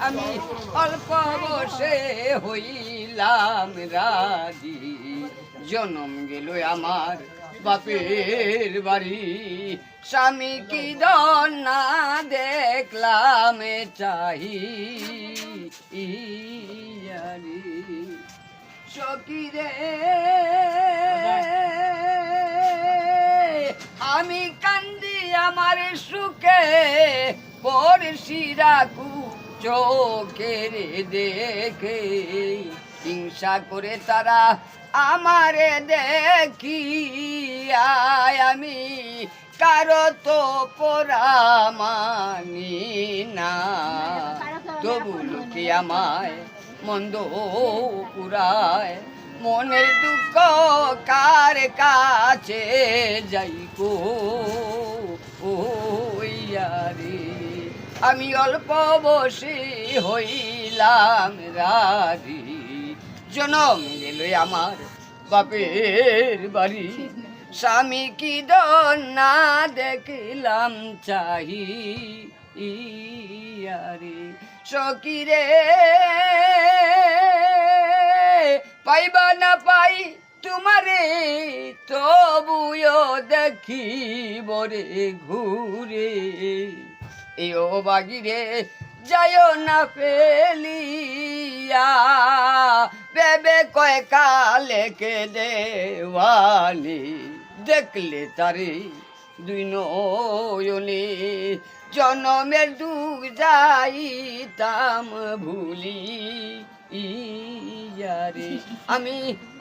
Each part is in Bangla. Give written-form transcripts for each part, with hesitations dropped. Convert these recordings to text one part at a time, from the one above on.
আমি অল্প বসে হইলাম রাজি, জনম গেল আমার বাপের বাড়ি। স্বামী কি দন না দেখলাম চাহি, সখী রে আমি কান্দি আমার সুখে, পরশিরা চোখের দেখে হিংসা করে তারা আমারে দেখি। আমি কারো তো পরামানি না, তবু লোকে আমায় মন্দ পুরায়। মনের দুঃখ কার কাছে যাই গো রে, আমি অল্প বসে হইলাম রাজি, জনম গেল আমার বাপের বাড়ি। স্বামী কি দন না দেখলাম চাহি, সখী রে পাইবা না পাই তোমারে, তবুও দেখি বরে ঘুরে। এও বাগিরে যাইও না ফেলিয়া, বেবে কয় কালে কে দেওয়ালি। দেখলে তারে দুই নয়নে, জনমের দুঃখ যাইতাম ভুলি। আমি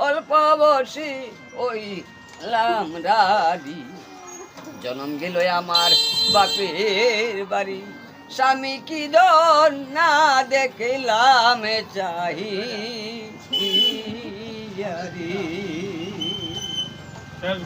অল্প বসে হইলাম রাজি, জনম গেল আমার বাপের বাড়ি। স্বামী কি দন না দেখলাম চাহি।